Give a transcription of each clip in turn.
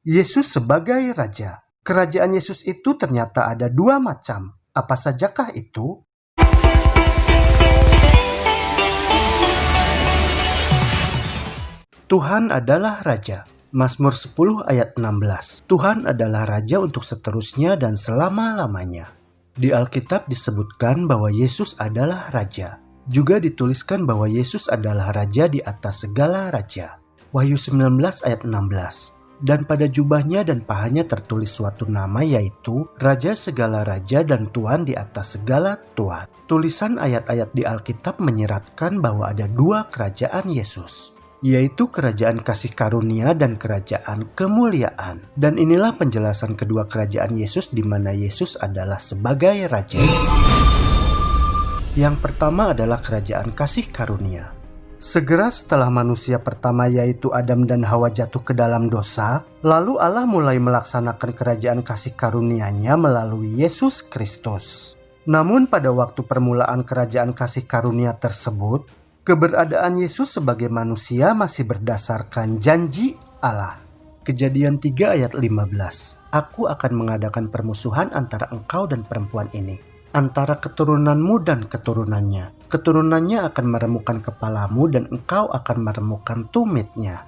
Yesus sebagai Raja. Kerajaan Yesus itu ternyata ada dua macam. Apa sajakah itu? Tuhan adalah Raja. Mazmur 10 ayat 16. Tuhan adalah Raja untuk seterusnya dan selama-lamanya. Di Alkitab disebutkan bahwa Yesus adalah Raja. Juga dituliskan bahwa Yesus adalah Raja di atas segala raja. Wahyu 19 ayat 16. Dan pada jubahnya dan pahanya tertulis suatu nama, yaitu Raja segala raja dan Tuhan di atas segala tuan. Tulisan ayat-ayat di Alkitab menyiratkan bahwa ada dua kerajaan Yesus, yaitu kerajaan kasih karunia dan kerajaan kemuliaan. Dan inilah penjelasan kedua kerajaan Yesus di mana Yesus adalah sebagai Raja. Yang pertama adalah kerajaan kasih karunia. Segera setelah manusia pertama yaitu Adam dan Hawa jatuh ke dalam dosa, lalu Allah mulai melaksanakan kerajaan kasih karunia-Nya melalui Yesus Kristus. Namun pada waktu permulaan kerajaan kasih karunia tersebut, keberadaan Yesus sebagai manusia masih berdasarkan janji Allah. Kejadian 3 ayat 15. Aku akan mengadakan permusuhan antara engkau dan perempuan ini, antara keturunanmu dan keturunannya. Keturunannya akan meremukkan kepalamu dan engkau akan meremukkan tumitnya.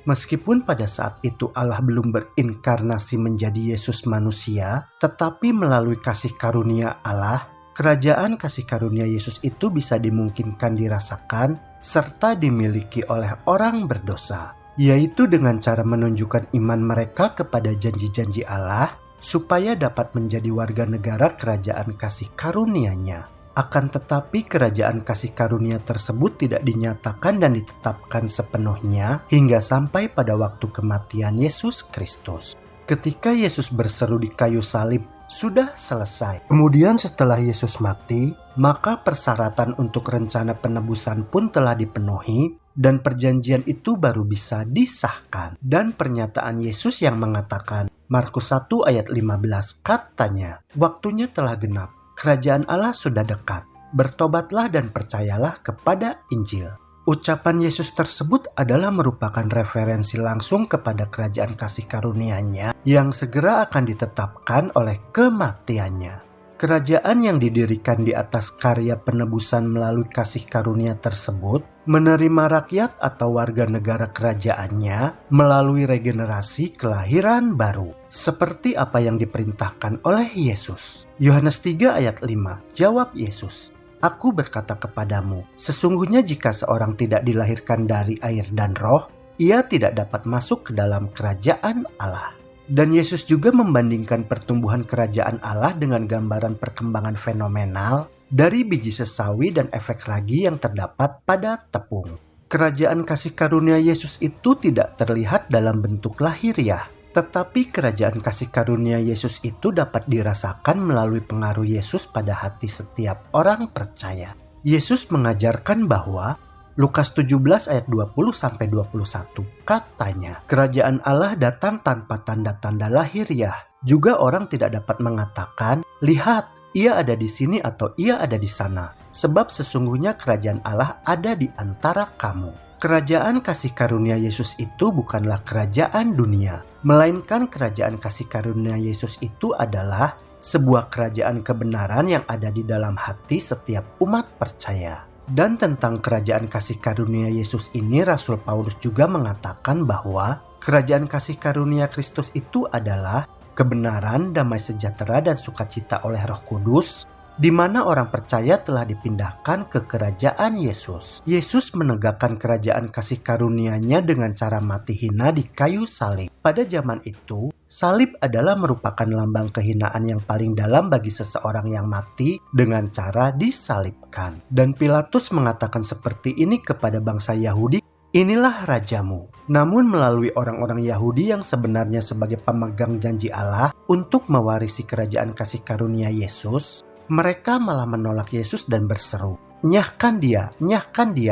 Meskipun pada saat itu Allah belum berinkarnasi menjadi Yesus manusia, tetapi melalui kasih karunia Allah, kerajaan kasih karunia Yesus itu bisa dimungkinkan dirasakan serta dimiliki oleh orang berdosa, yaitu dengan cara menunjukkan iman mereka kepada janji-janji Allah, supaya dapat menjadi warga negara kerajaan kasih karunia-Nya. Akan tetapi kerajaan kasih karunia tersebut tidak dinyatakan dan ditetapkan sepenuhnya hingga sampai pada waktu kematian Yesus Kristus. Ketika Yesus berseru di kayu salib, sudah selesai. Kemudian setelah Yesus mati, maka persyaratan untuk rencana penebusan pun telah dipenuhi dan perjanjian itu baru bisa disahkan. Dan pernyataan Yesus yang mengatakan, Markus 1 ayat 15 katanya, waktunya telah genap, kerajaan Allah sudah dekat, bertobatlah dan percayalah kepada Injil. Ucapan Yesus tersebut adalah merupakan referensi langsung kepada kerajaan kasih karunia-Nya yang segera akan ditetapkan oleh kematiannya. Kerajaan yang didirikan di atas karya penebusan melalui kasih karunia tersebut menerima rakyat atau warga negara kerajaannya melalui regenerasi kelahiran baru, seperti apa yang diperintahkan oleh Yesus. Yohanes 3 ayat 5, jawab Yesus, Aku berkata kepadamu, sesungguhnya jika seorang tidak dilahirkan dari air dan roh, ia tidak dapat masuk ke dalam kerajaan Allah. Dan Yesus juga membandingkan pertumbuhan kerajaan Allah dengan gambaran perkembangan fenomenal dari biji sesawi dan efek ragi yang terdapat pada tepung. Kerajaan kasih karunia Yesus itu tidak terlihat dalam bentuk lahiriah, tetapi kerajaan kasih karunia Yesus itu dapat dirasakan melalui pengaruh Yesus pada hati setiap orang percaya. Yesus mengajarkan bahwa Lukas 17 ayat 20-21 katanya, kerajaan Allah datang tanpa tanda-tanda lahiriah. Juga orang tidak dapat mengatakan, lihat, ia ada di sini atau ia ada di sana. Sebab sesungguhnya kerajaan Allah ada di antara kamu. Kerajaan kasih karunia Yesus itu bukanlah kerajaan dunia, melainkan kerajaan kasih karunia Yesus itu adalah sebuah kerajaan kebenaran yang ada di dalam hati setiap umat percaya. Dan tentang kerajaan kasih karunia Yesus ini, Rasul Paulus juga mengatakan bahwa kerajaan kasih karunia Kristus itu adalah kebenaran, damai sejahtera, dan sukacita oleh Roh Kudus, di mana orang percaya telah dipindahkan ke kerajaan Yesus. Yesus menegakkan kerajaan kasih karunia-Nya dengan cara mati hina di kayu salib. Pada zaman itu, salib adalah merupakan lambang kehinaan yang paling dalam bagi seseorang yang mati dengan cara disalibkan. Dan Pilatus mengatakan seperti ini kepada bangsa Yahudi, inilah rajamu. Namun melalui orang-orang Yahudi yang sebenarnya sebagai pemegang janji Allah untuk mewarisi kerajaan kasih karunia Yesus, mereka malah menolak Yesus dan berseru, nyahkan dia,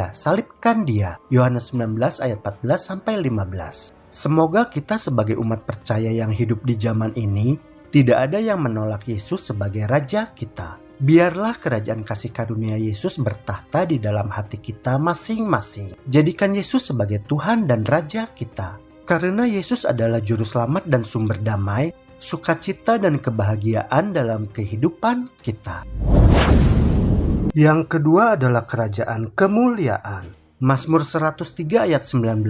salibkan dia. Yohanes 19 ayat 14-15. Semoga kita sebagai umat percaya yang hidup di zaman ini, tidak ada yang menolak Yesus sebagai Raja kita. Biarlah kerajaan kasih karunia Yesus bertahta di dalam hati kita masing-masing. Jadikan Yesus sebagai Tuhan dan Raja kita. Karena Yesus adalah juru selamat dan sumber damai, sukacita dan kebahagiaan dalam kehidupan kita. Yang kedua adalah kerajaan kemuliaan. Mazmur 103 ayat 19.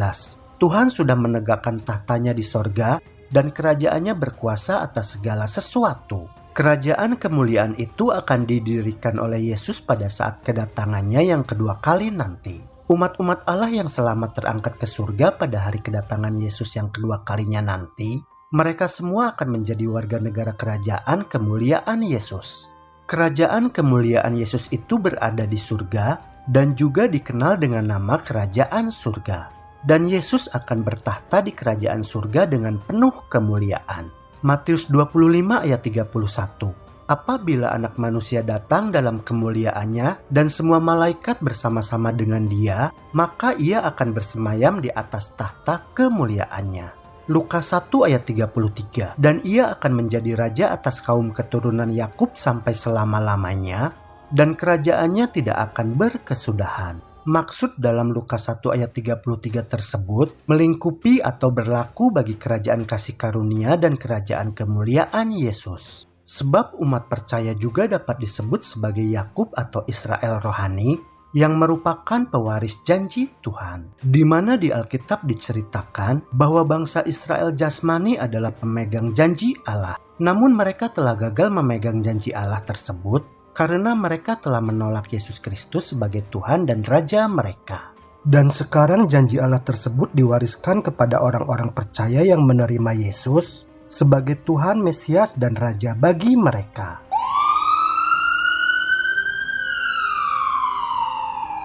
Tuhan sudah menegakkan tahtanya di sorga dan kerajaannya berkuasa atas segala sesuatu. Kerajaan kemuliaan itu akan didirikan oleh Yesus pada saat kedatangannya yang kedua kali nanti. Umat-umat Allah yang selamat terangkat ke surga pada hari kedatangan Yesus yang kedua kalinya nanti, mereka semua akan menjadi warga negara kerajaan kemuliaan Yesus. Kerajaan kemuliaan Yesus itu berada di surga dan juga dikenal dengan nama kerajaan surga. Dan Yesus akan bertahta di kerajaan surga dengan penuh kemuliaan. Matius 25 ayat 31. Apabila anak manusia datang dalam kemuliaannya dan semua malaikat bersama-sama dengan dia, maka ia akan bersemayam di atas tahta kemuliaannya. Lukas 1 ayat 33. Dan ia akan menjadi raja atas kaum keturunan Yakub sampai selama-lamanya, dan kerajaannya tidak akan berkesudahan. Maksud dalam Lukas 1 ayat 33 tersebut melingkupi atau berlaku bagi kerajaan kasih karunia dan kerajaan kemuliaan Yesus. Sebab umat percaya juga dapat disebut sebagai Yakub atau Israel rohani yang merupakan pewaris janji Tuhan. Di mana di Alkitab diceritakan bahwa bangsa Israel jasmani adalah pemegang janji Allah. Namun mereka telah gagal memegang janji Allah tersebut karena mereka telah menolak Yesus Kristus sebagai Tuhan dan Raja mereka. Dan sekarang janji Allah tersebut diwariskan kepada orang-orang percaya yang menerima Yesus sebagai Tuhan, Mesias, dan Raja bagi mereka.